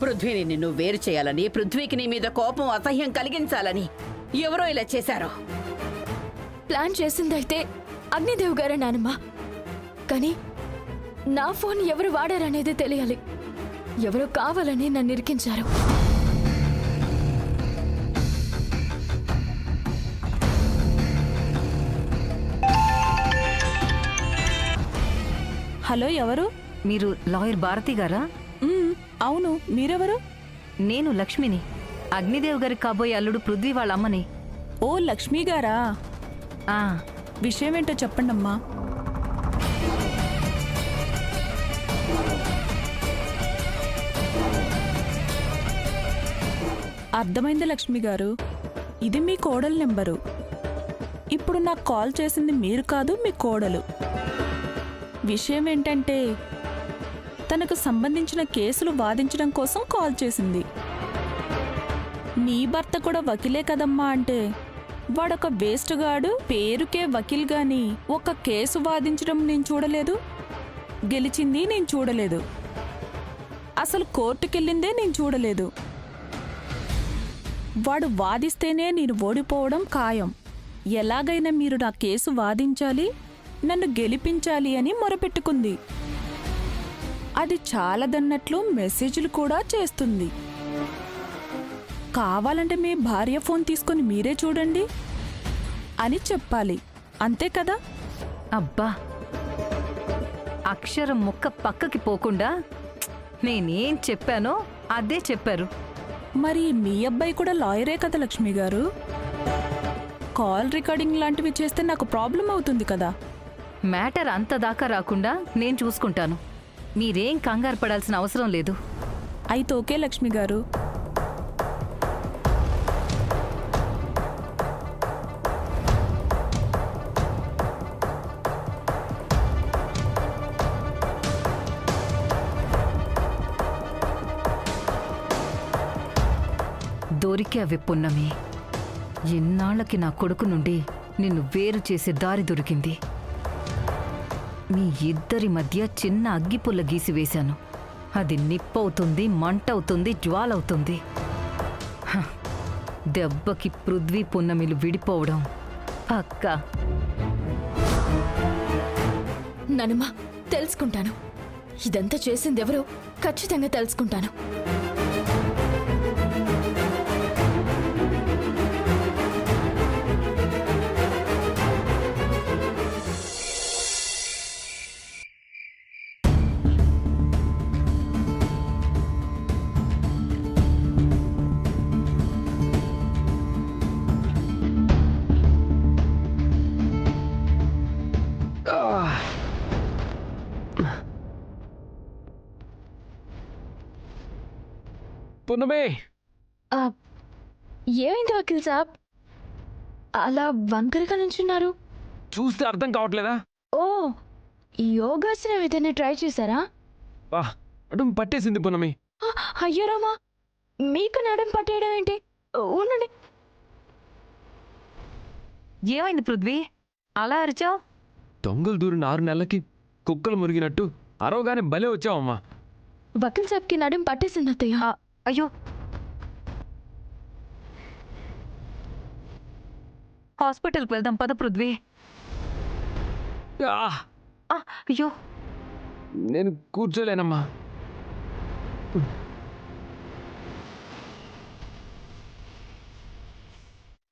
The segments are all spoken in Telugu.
పృథ్వీని నిన్ను వేరు చేయాలని, పృథ్వీకి నీ మీద కోపం అసహ్యం కలిగించాలని ఎవరో ఇలా చేశారు. ప్లాన్ చేసిందైతే అగ్నిదేవ్ గారే నానమ్మ. కానీ నా ఫోన్ ఎవరు వాడారనేది తెలియాలి. ఎవరో కావాలని నన్ను ఇరికించారు. హలో, ఎవరు? మీరు లాయర్ భారతి గారా? అవును, మీరెవరు? నేను లక్ష్మిని, అగ్నిదేవ్ గారి కాబోయే అల్లుడు పృథ్వీ వాళ్ళ అమ్మని. ఓ, లక్ష్మి గారా? ఆ, విషయం ఏంటో చెప్పండమ్మా. అర్థమైంది లక్ష్మి గారు, ఇది మీ కోడలు నెంబరు. ఇప్పుడు నాకు కాల్ చేసింది మీరు కాదు, మీ కోడలు. విషయం ఏంటంటే తనకు సంబంధించిన కేసులు వాదించడం కోసం కాల్ చేసింది. నీ భర్త కూడా వకీలే కదమ్మా అంటే వాడొక వేస్ట్ గాడు, పేరుకే వకీల్ గాని ఒక కేసు వాదించడం నేను చూడలేదు, గెలిచింది నేను చూడలేదు, అసలు కోర్టుకెళ్ళిందే నేను చూడలేదు. వాడు వాదిస్తేనే నేను ఓడిపోవడం ఖాయం. ఎలాగైనా మీరు నా కేసు వాదించాలి, నన్ను గెలిపించాలి అని మొరపెట్టుకుంది. అది చాలదన్నట్లు మెసేజ్లు కూడా చేస్తుంది. కావాలంటే మీ భార్య ఫోన్ తీసుకొని మీరే చూడండి అని చెప్పాలి, అంతే కదా? అబ్బా, అక్షరం ముక్క పక్కకి పోకుండా నేనేం చెప్పానో అదే చెప్పారు. మరి మీ అబ్బాయి కూడా లాయరే కదా లక్ష్మి గారు? కాల్ రికార్డింగ్ లాంటివి చేస్తే నాకు ప్రాబ్లం అవుతుంది కదా. మ్యాటర్ అంత దాకా రాకుండా నేను చూసుకుంటాను. మీరేం కంగారు పడాల్సిన అవసరం లేదు. అయితే ఓకే లక్ష్మి గారు. దొరికావే పున్నమి. ఎన్నాళ్ళకి నా కొడుకు నుండి నిన్ను వేరు చేసే దారి దొరికింది. మీ ఇద్దరి మధ్య చిన్న అగ్గిపుల్ల గీసివేశాను. అది నిప్పవుతుంది, మంటవుతుంది, జ్వాలవుతుంది. హ, దెబ్బకి పృథ్వీ పున్నమిలు విడిపోవడం పక్కా. నానమ్మ, తెలుసుకుంటాను. ఇదంతా చేసిందెవరో ఖచ్చితంగా తెలుసుకుంటాను. పున్నమే, ఏమైంది వకీల్ సాబ్? అలా వంకరగా నుంచున్నారు. చూస్తే అర్థం కావట్లేదా? ఓ, ఈ యోగాసనం ఏదైనా ట్రై చేశారా? బా, అటు పట్టేసింది పున్నమి. అయ్యో రామా, మీకు నడం పట్టేయడం ఏంటి? ఉండండి. ఏమైంది పృథ్వీ, అలా అరిచావు? దొంగలు దూరిన 6 నెలలకి కుక్కలు మురిగినట్టు అరవగానే భలే వచ్చావమ్మా. వకీల్ సాబ్కి నడుం పట్టేసింది అత్తయ్య. అయ్యో, హాస్పిటల్కి వెళ్దాం పద పృథ్వీ. ఆ, అయ్యో, నేను కూర్చోలేనమ్మా.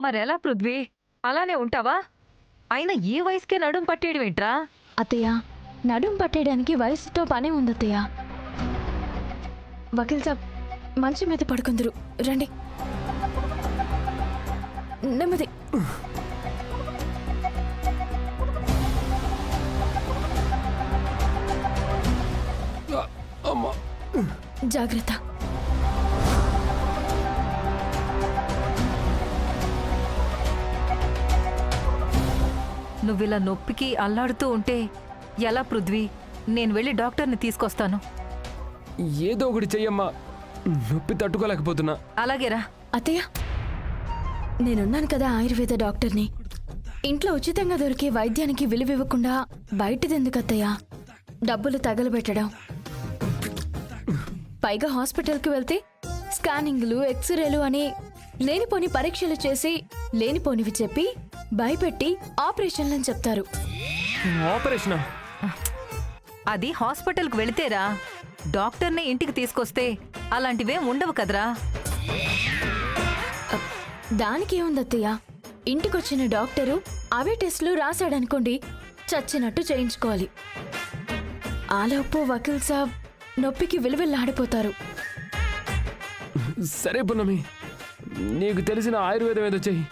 మరెలా పృథ్వీ, అలానే ఉంటావా? అయినా ఈ వయసుకే నడుం పట్టేయడం ఏంట్రా? అత్తయ్య, నడుం పట్టేయడానికి వయసుతో పనే ఉంది అత్తయ్య. వకీల్ సాబ్ మంచి మీద పడుకుందరు, రండి. నెమ్మది. అమ్మా, జాగ్రత్త. నువ్విలా నొప్పికి అల్లాడుతూ ఉంటే ఎలా పృథ్వీ? నేను వెళ్ళి డాక్టర్ని తీసుకొస్తాను. ఏదో ఒకటి చెయ్యమ్మా, నొప్పి తట్టుకోలేకపోతున్నా. అలాగేరా. అత్తయ్య, నేనున్నాను కదా ఆయుర్వేద డాక్టర్ని. ఇంట్లో ఉచితంగా దొరికే వైద్యానికి విలువివ్వకుండా బయటదెందుకు అత్తయ్య? డబ్బులు తగలబెట్టడం. పైగా హాస్పిటల్కి వెళ్తే స్కానింగ్లు ఎక్స్రేలు అని లేనిపోని పరీక్షలు చేసి లేనిపోనివి చెప్పి భయపెట్టి ఆపరేషన్లని చెప్తారు. ఆపరేషనా? అది హాస్పిటల్కి వెళితేరా, డాక్టర్ని ఇంటికి తీసుకొస్తే అలాంటివేం ఉండవు కదరా. దానికేముందత్తయ్య, ఇంటికొచ్చిన డాక్టరు అవే టెస్టులు రాశాడనుకోండి, చచ్చినట్టు చేయించుకోవాలి. ఆలోపు వకీల్ సాబ్ నొప్పికి విలువిల్లాడిపోతారు. సరే పున్నమి, నీకు తెలిసిన ఆయుర్వేదం ఏదో చెయ్యి.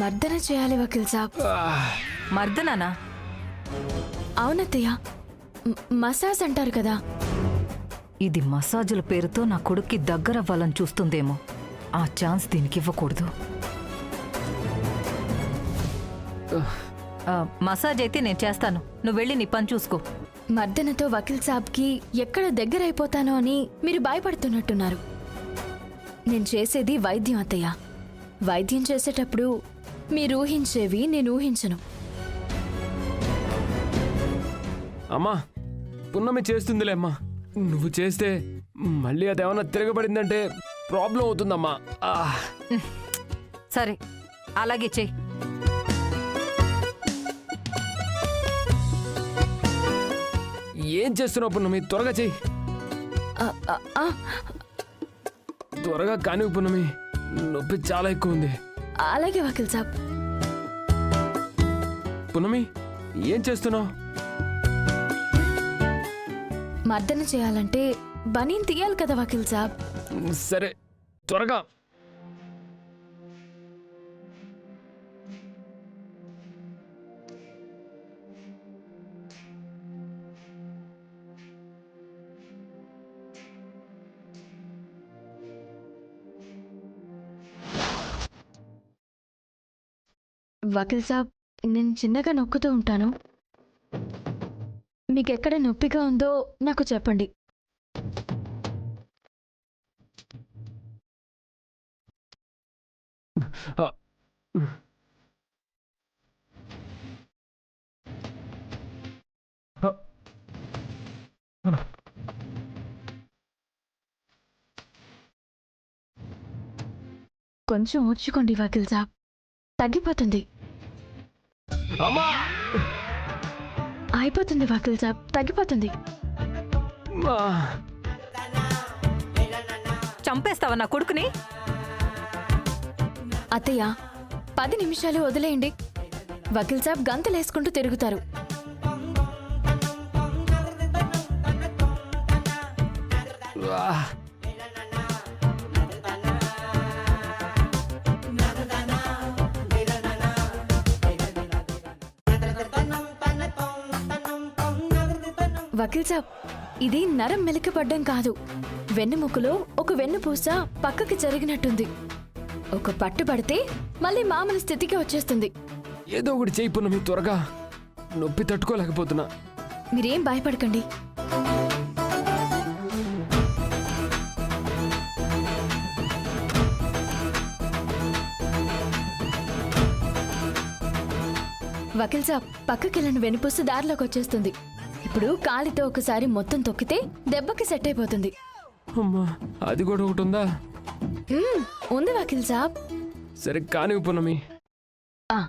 మర్దన చేయాలి వకీల్ సాబ్. మర్దనానా? అవునత్తయ్య, మసాజ్ అంటారు కదా. ఇది మసాజుల పేరుతో నా కొడుక్కి దగ్గరవ్వాలని చూస్తుందేమో. ఆ ఛాన్స్ దీనికి ఇవ్వకూడదు. మసాజ్ అయితే నేను చేస్తాను, నువ్వు వెళ్ళి నీ పని చూసుకో. మర్దనతో వకీల్ సాబ్కి ఎక్కడ దగ్గరైపోతానో అని మీరు భయపడుతున్నట్టున్నారు. నేను చేసేది వైద్యం అత్తయ్య. వైద్యం చేసేటప్పుడు మీరు ఊహించేవి నేను ఊహించను. అమ్మా, పున్నమి చేస్తుందిలే అమ్మా. నువ్వు చేస్తే మళ్ళీ అదేమన్నా తిరగబడిందంటే ప్రాబ్లం అవుతుందమ్మా. సరే, అలాగే చెయ్యి. ఏం చేస్తున్నావు పున్నమి? త్వరగా చెయ్యి. ఆ, ఆ, ఆ, త్వరగా కానివి పున్నమి, నొప్పి చాలా ఎక్కువ ఉంది. అలాగే వకీల్ సాబ్. పున్నమి, ఏం చేస్తున్నావు? మర్దన చేయాలంటే బనీన్ తీయాలి కదా వకీల్ సాబ్. సరే, త్వరగా. వకీల్ సాబ్, నేను చిన్నగా నొక్కుతూ ఉంటాను. మీకెక్కడ నొప్పిగా ఉందో నాకు చెప్పండి. కొంచెం ఓర్చుకోండి వకీల్ సాబ్, తగ్గిపోతుంది. అమ్మా! అయిపోతుంది వకీల్ సాబ్, తగ్గిపోతుంది. చంపేస్తావా నా కొడుకుని? అత్తయ్య, 10 నిమిషాలు వదిలేయండి. వకీల్ సాబ్ గంతలేసుకుంటూ తిరుగుతారు. వకీల్ సాబ్, ఇది నరం మెలికపడ్డం కాదు. వెన్నెముకలో ఒక వెన్నుపూస పక్కకి జరిగినట్టుంది. ఒక పట్టు పడితే మళ్ళీ మామూలు స్థితికి వచ్చేస్తుంది. ఏదో ఒకటి చెయ్యి పున్నమి, త్వరగా. నొప్పి తట్టుకోలేకపోతున్నా. మీరేం భయపడకండి. వకీల్ సాబ్, పక్కకెళ్ళిన వెన్నుపూస దారిలోకి వచ్చేస్తుంది. ఇప్పుడు కాలితో ఒకసారి మొత్తం తొక్కితే దెబ్బకి సెట్ అయిపోతుంది. అమ్మా, అది కూడా ఒకటి ఉందా? ఉంది వకీల్ సాబ్. సరే, కానివి పున్నమి. ఆ,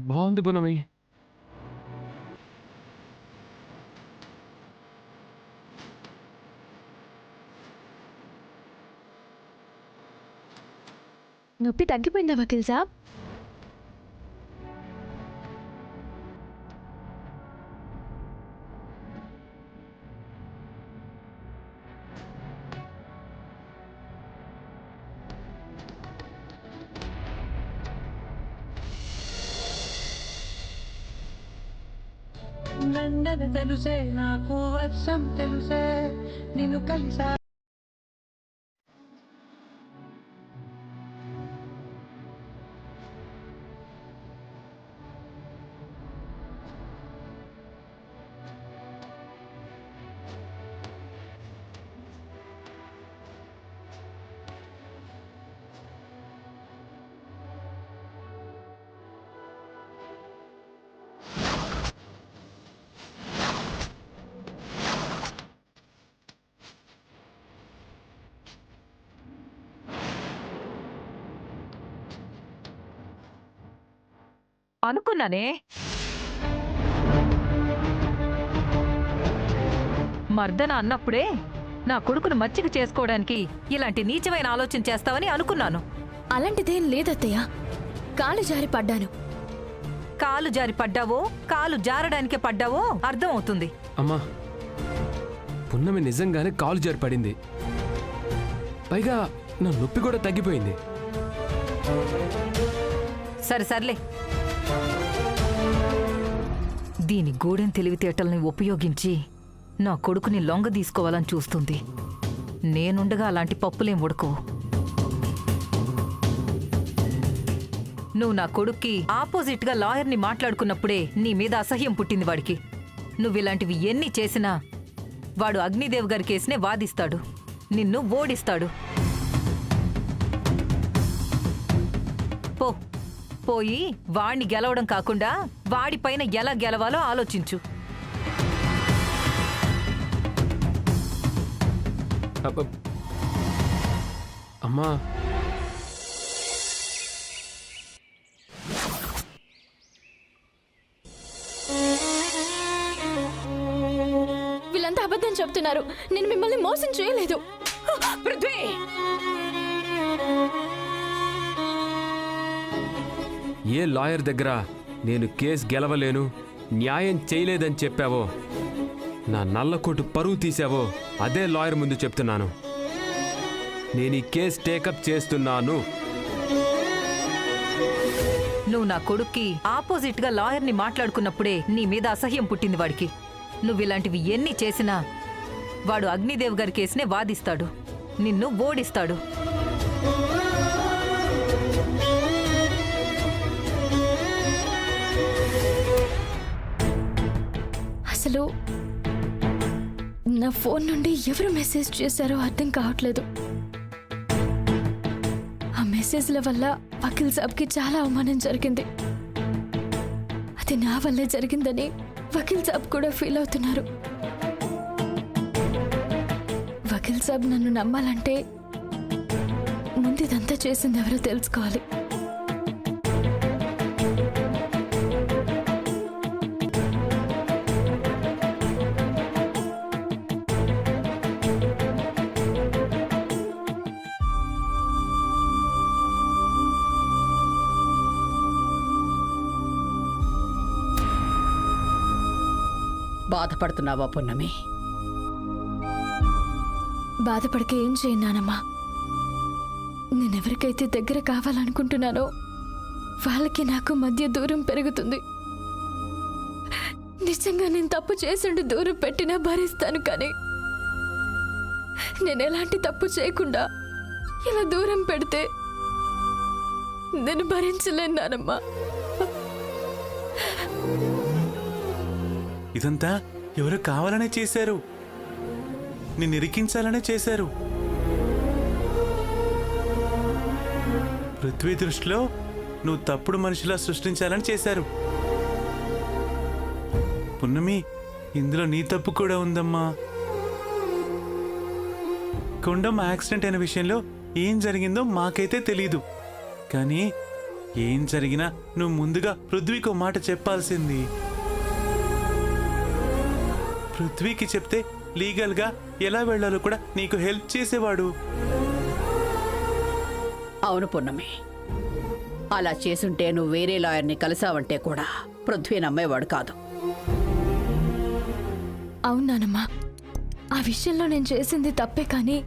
బాగుంది పున్నమి. నొప్పి తగ్గిపోయిందా వకీల్ సాబ్? వెన్నెల తెలుసే నాకు వర్షం తెలుసే నిన్ను కలిసా. అనుకున్నానే మర్దన అన్నప్పుడే నా కొడుకును మచ్చిక చేసుకోవడానికి ఇలాంటి నీచమైన ఆలోచన చేస్తావని అనుకున్నాను. అలాంటిదేం లేదత్తయ్య. కాలు జారి పడ్డాను. కాలు జారి పడ్డావో కాలు జారడానికే పడ్డావో అర్థం అవుతుంది. అమ్మా, పున్నమి నిజంగానే కాలు జారి పడింది. పైగా నా నొప్పి కూడా తగ్గిపోయింది. సరే సర్లే, దీని గూడెం తెలివితేటల్ని ఉపయోగించి నా కొడుకుని లొంగ తీసుకోవాలని చూస్తుంది. నేనుండగా అలాంటి పప్పులేం ఉడకవు. నువ్వు నా కొడుక్కి ఆపోజిట్గా లాయర్ని మాట్లాడుకున్నప్పుడే నీ మీద అసహ్యం పుట్టింది వాడికి. నువ్విలాంటివి ఎన్ని చేసినా వాడు అగ్నిదేవ్ గారి కేసునే వాదిస్తాడు, నిన్ను ఓడిస్తాడు. పో, పోయి వాణ్ణి గెలవడం కాకుండా వాడిపైన ఎలా గెలవాలో ఆలోచించు. అమ్మా, వీళ్ళంతా అబద్ధం చెప్తున్నారు. నేను మిమ్మల్ని మోసం చేయలేదు. పృథ్వీ, ఏ లాయర్ దగ్గర నేను కేసు గెలవలేను, న్యాయం చేయలేదని చెప్పావో, నా నల్లకోటు పరువు తీసావో అదే లాయర్ ముందు చెప్తున్నాను. నేను ఈ కేసు టేకప్ చేస్తున్నాను. నువ్వు నా కొడుక్కి ఆపోజిట్గా లాయర్ని మాట్లాడుకున్నప్పుడే నీ మీద అసహ్యం పుట్టింది వాడికి. నువ్విలాంటివి ఎన్ని చేసినా వాడు అగ్నిదేవ్ గారి కేసునే వాదిస్తాడు, నిన్ను ఓడిస్తాడు. అసలు నా ఫోన్ నుండి ఎవరు మెసేజ్ చేశారో అర్థం కావట్లేదు. ఆ మెసేజ్ల వల్ల వకీల్ సాబ్కి చాలా అవమానం జరిగింది. అది నా వల్లే జరిగిందని వకీల్ సాబ్ కూడా ఫీల్ అవుతున్నారు. వకీల్ సాబ్ నన్ను నమ్మాలంటే ముందు ఇదంతా చేసింది ఎవరో తెలుసుకోవాలి. బాధపడుతున్నావా పున్నమి? బాధపడక ఏం చేయనానమ్మా. నేనెవరికైతే దగ్గర కావాలనుకుంటున్నానో వాళ్ళకి నాకు మధ్య దూరం పెరుగుతుంది. నిజంగా నేను తప్పు చేసిండు దూరం పెట్టినా భరిస్తాను, కానీ నేను ఎలాంటి తప్పు చేయకుండా ఇలా దూరం పెడితే నేను భరించలేను నానమ్మా. ఇదంతా ఎవరు కావాలనే చేశారు, నిన్ను ఇరికించాలనే చేశారు. పృథ్వీ దృష్టిలో నువ్వు తప్పుడు మనిషిలా సృష్టించాలని చేశారు. పున్నమి, ఇందులో నీ తప్పు కూడా ఉందమ్మా. కొండమ్మ యాక్సిడెంట్ అయిన విషయంలో ఏం జరిగిందో మాకైతే తెలీదు, కానీ ఏం జరిగినా నువ్వు ముందుగా పృథ్వీకి ఓ మాట చెప్పాల్సింది. పృథ్వీకి చెప్తే లీగల్గా ఎలా వెళ్లాలో కూడా నీకు హెల్ప్ చేసేవాడు. అవును పున్నమి, అలా చేసుంటే నువ్వు వేరే లాయర్ని కలిసావంటే కూడా పృథ్వీ నమ్మేవాడు కాదు. అవునానమ్మా, ఆ విషయంలో నేను చేసింది తప్పే, కానీ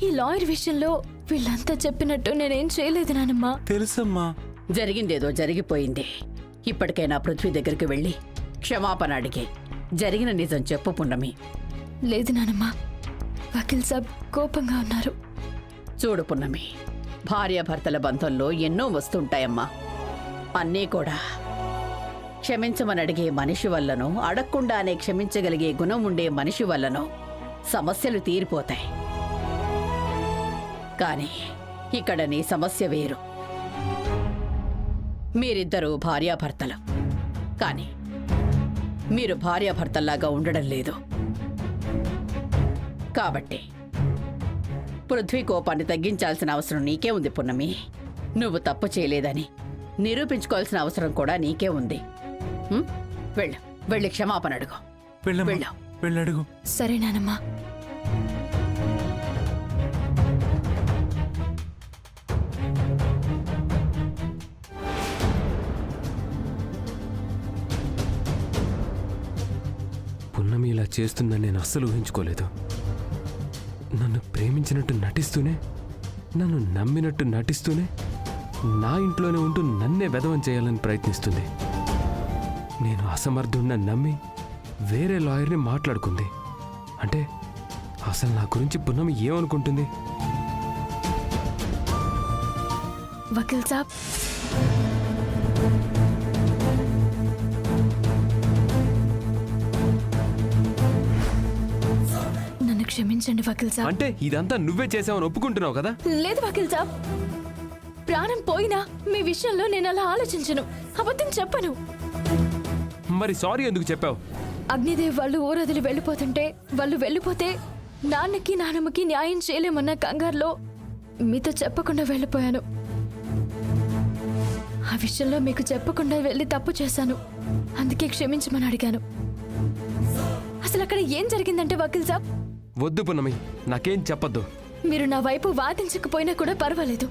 ఈ లాయర్ విషయంలో వీళ్ళంతా చెప్పినట్టు నేనేం చేయలేదు నానమ్మా. తెలుసమ్మా. జరిగిందేదో జరిగిపోయింది. ఇప్పటికైనా పృథ్వీ దగ్గరికి వెళ్ళి క్షమాపణ అడిగి జరిగిన నిజం చెప్పు పున్నమి. లేదు నానమ్మ, వకీల్ సాబ్ కోపంగా ఉన్నారు. చూడు పున్నమి, భార్యాభర్తల బంధంలో ఎన్నో వస్తుంటాయమ్మా. అన్నీ కూడా క్షమించమని అడిగే మనిషి వల్లనో, అడగకుండానే క్షమించగలిగే గుణం ఉండే మనిషి వల్లనో సమస్యలు తీరిపోతాయి. కానీ ఇక్కడ నీ సమస్య వేరు. మీరిద్దరూ భార్యాభర్తలు, కానీ మీరు భార్యాభర్తల్లాగా ఉండడం లేదు. కాబట్టి పృథ్వీ కోపాన్ని తగ్గించాల్సిన అవసరం నీకే ఉంది పున్నమి. నువ్వు తప్పు చేయలేదని నిరూపించుకోవాల్సిన అవసరం కూడా నీకే ఉంది. వెళ్ళు, వెళ్ళి క్షమాపణ అడుగు. వెళ్ళు. వెళ్ళడుగు. సరే నానమ్మ. పున్నమి ఇలా చేస్తుందని నేను అస్సలు ఊహించుకోలేదు. నన్ను ప్రేమించినట్టు నటిస్తూనే, నన్ను నమ్మినట్టు నటిస్తూనే, నా ఇంట్లోనే ఉంటూ నన్నే వెధవం చేయాలని ప్రయత్నిస్తుంది. నేను అసమర్థుడిని నమ్మి వేరే లాయర్ని మాట్లాడుకుంది. అంటే అసలు నా గురించి పున్నమి ఏమనుకుంటుంది? వకీల్ సాబ్, నన్ను క్షమించండి వకీల్ సాబ్. అంటే ఇదంతా నువ్వే చేసావని ఒప్పుకుంటున్నావు కదా? లేదు వకీల్ సాబ్, ప్రాణం పోయినా మీ విషయంలో నేను అలా ఆలోచించను, అబద్ధం చెప్పను. మరి సారీ ఎందుకు చెప్పావు? అగ్నిదేవ్ వాళ్ళు ఊరొదిలి వెళ్ళిపోతుంటే, వాళ్ళు వెళ్ళిపోతే నాన్నకి నాన్నమ్మకి న్యాయం చేయలేమన్న కంగారులో మీతో చెప్పకుండా వెళ్ళిపోయాను. ఆ విషయంలో మీకు చెప్పకుండా వెళ్ళి తప్పు చేశాను. అందుకే క్షమించమని అడిగాను. అసలు అక్కడ ఏం జరిగిందంటే వకీల్ సాబ్, వద్దు పున్నమి, నాకేం చెప్పొద్దు. మీరు నా వైపు వాదించకపోయినా కూడా పర్వాలేదు.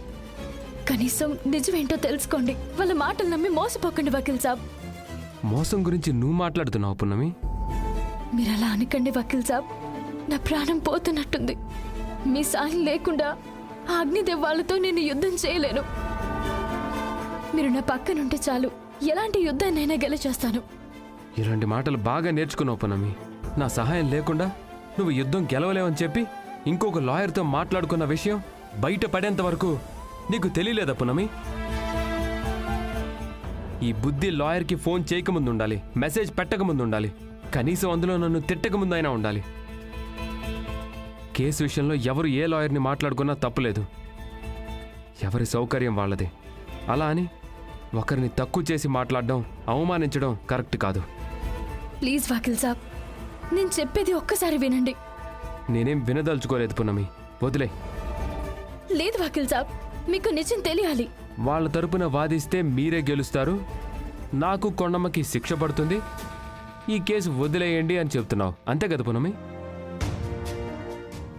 కనీసం నిజమేంటో తెలుసుకోండి. వాళ్ళ మాటలు నమ్మి మోసపోకండి వకీల్ సాబ్. మోసం గురించి నువ్వు మాట్లాడుతున్నావు పున్నమి? మీరు అలా అనకండి వకీల్ సాబ్, నా ప్రాణం పోతున్నట్టుంది. మీ సాయం లేకుండా ఆ అగ్నిదేవ్ వాళ్ళతో నేను యుద్ధం చేయలేను. మీరు నా పక్కనుంటే చాలు, ఎలాంటి యుద్ధాన్నైనా గెలిచేస్తాను. ఇలాంటి మాటలు బాగా నేర్చుకున్నావు పున్నమి. నా సహాయం లేకుండా నువ్వు యుద్ధం గెలవలేవని చెప్పి ఇంకొక లాయర్తో మాట్లాడుకున్న విషయం బయట పడేంత వరకు నీకు తెలియలేదా పున్నమి? ఈ బుద్ధి లాయర్కి ఫోన్ చేయకముందు ఉండాలి, మెసేజ్ పెట్టకముందు ఉండాలి, కనీసం అందులో నన్ను తిట్టకముందైనా ఉండాలి. కేసు విషయంలో ఎవరు ఏ లాయర్ని మాట్లాడుకున్నా తప్పులేదు. ఎవరి సౌకర్యం వాళ్ళది. అలా అని ఒకరిని తక్కువ చేసి మాట్లాడడం, అవమానించడం కరెక్ట్ కాదు. ప్లీజ్ వకీల్ సాబ్, నేను చెప్పేది ఒక్కసారి వినండి. నేనేం వినదలుచుకోలేదు పున్నమి, వదిలే. లేదు వకీల్ సాబ్, మీకు నిజం తెలియాలి. వాళ్ళ తరపున వాదిస్తే మీరే గెలుస్తారు, నాకు కొండమ్మకి శిక్ష పడుతుంది, ఈ కేసు వదిలేయండి అని చెప్తున్నావు, అంతే కదా పున్నమి?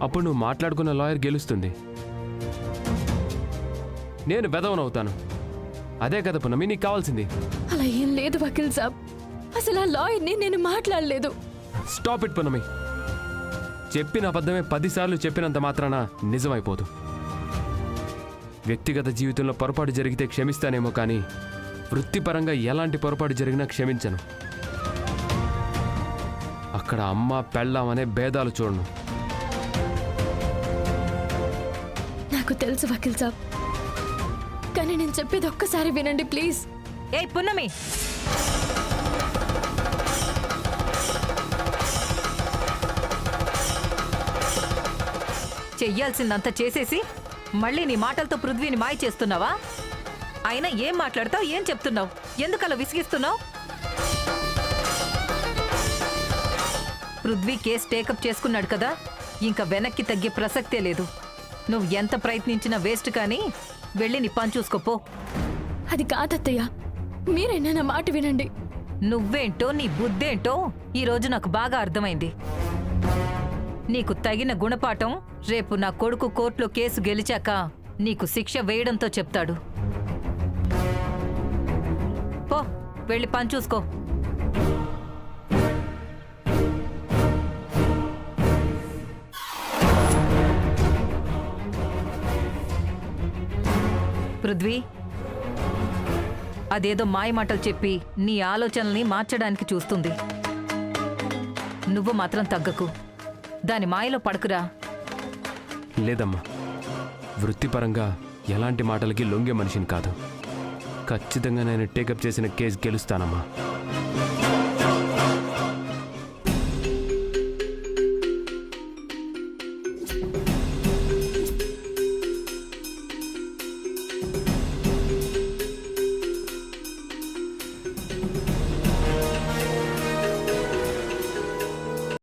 అప్పుడు నువ్వు మాట్లాడుకున్న లాయర్ గెలుస్తుంది, నేను వెధవనవుతాను. అదే కదా పున్నమి నీకు కావాల్సింది? అలా ఏం లేదు వకీల్ సాబ్, అసలు ఆ లాయర్ని నేను మాట్లాడలేదు. స్టాప్ ఇట్ పున్నమి. చెప్పిన అబద్ధమే 10 సార్లు చెప్పినంత మాత్రాన నిజమైపోదు. వ్యక్తిగత జీవితంలో పొరపాటు జరిగితే క్షమిస్తానేమో కానీ వృత్తిపరంగా ఎలాంటి పొరపాటు జరిగినా క్షమించను. అక్కడ అమ్మ పెళ్ళాం అనే భేదాలు చూడను. నాకు తెలుసు వకీల్ సాబ్, కానీ నేను చెప్పేది ఒక్కసారి వినండి ప్లీజ్. ఏయ్ పున్నమి, చెయ్యాల్సిందంతా చేసేసి మళ్ళీ నీ మాటలతో పృథ్వీని మాయ చేస్తున్నావా? అయినా ఏం మాట్లాడతావు, ఏం చెప్తున్నావు, ఎందుకలా విసిగిస్తున్నావు? పృథ్వీ కేసు టేకప్ చేసుకున్నాడు కదా, ఇంకా వెనక్కి తగ్గే ప్రసక్తే లేదు. నువ్వు ఎంత ప్రయత్నించినా వేస్ట్, కానీ వెళ్ళి నీ పని చూసుకోపో. అది కాదత్తయ్య, మీరైనా నా మాట వినండి. నువ్వేంటో నీ బుద్ధేంటో ఈరోజు నాకు బాగా అర్థమైంది. నీకు తగిన గుణపాఠం రేపు నా కొడుకు కోర్టులో కేసు గెలిచాక నీకు శిక్ష వేయడంతో చెప్తాడు. పో, వెళ్ళి పని చూసుకో. పృథ్వీ, అదేదో మాయమాటలు చెప్పి నీ ఆలోచనల్ని మార్చడానికి చూస్తుంది. నువ్వు మాత్రం తగ్గకు. దాని మాయలో పడకురా. లేదమ్మా, వృత్తిపరంగా ఎలాంటి మాటలకి లొంగే మనిషిని కాదు. ఖచ్చితంగా నేను టేకప్ చేసిన కేసు గెలుస్తానమ్మా.